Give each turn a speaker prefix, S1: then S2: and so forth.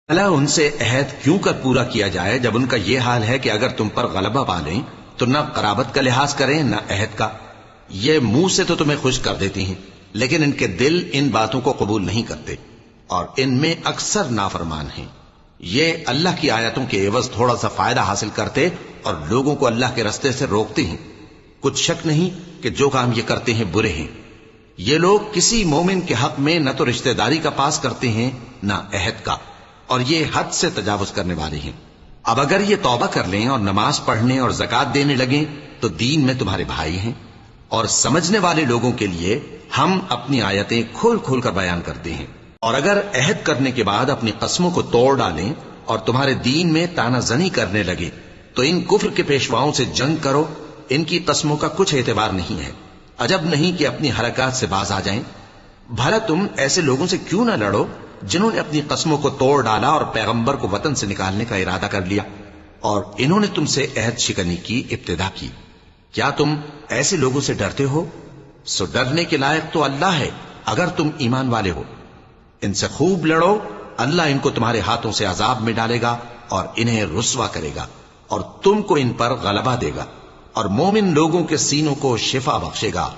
S1: بھلا ان سے عہد کیوں کر پورا کیا جائے جب ان کا یہ حال ہے کہ اگر تم پر غلبہ پا لیں تو نہ قرابت کا لحاظ کریں نہ عہد کا. یہ منہ سے تو تمہیں خوش کر دیتی ہیں لیکن ان کے دل ان باتوں کو قبول نہیں کرتے اور ان میں اکثر نافرمان ہیں. یہ اللہ کی آیتوں کے عوض تھوڑا سا فائدہ حاصل کرتے اور لوگوں کو اللہ کے رستے سے روکتے ہیں. کچھ شک نہیں کہ جو کام یہ کرتے ہیں برے ہیں. یہ لوگ کسی مومن کے حق میں نہ تو رشتہ داری کا پاس کرتے ہیں نہ عہد کا، اور یہ حد سے تجاوز کرنے والے ہیں. اب اگر یہ توبہ کر لیں اور نماز پڑھنے اور زکات دینے لگیں تو دین میں تمہارے بھائی ہیں. اور سمجھنے والے لوگوں کے لیے ہم اپنی آیتیں کھول کھول کر بیان کرتے ہیں. اور اگر عہد کرنے کے بعد اپنی قسموں کو توڑ ڈالیں اور تمہارے دین میں تانا زنی کرنے لگے تو ان کفر کے پیشواؤں سے جنگ کرو. ان کی قسموں کا کچھ اعتبار نہیں ہے. عجب نہیں کہ اپنی حرکات سے باز آ جائیں. بھلا تم ایسے لوگوں سے کیوں نہ لڑو جنہوں نے اپنی قسموں کو توڑ ڈالا اور پیغمبر کو وطن سے نکالنے کا ارادہ کر لیا اور انہوں نے تم سے عہد شکنی کی ابتدا کی. کیا تم ایسے لوگوں سے ڈرتے ہو؟ سو ڈرنے کے لائق تو اللہ ہے اگر تم ایمان والے ہو. ان سے خوب لڑو. اللہ ان کو تمہارے ہاتھوں سے عذاب میں ڈالے گا اور انہیں رسوا کرے گا اور تم کو ان پر غلبہ دے گا اور مومن لوگوں کے سینوں کو شفا بخشے گا.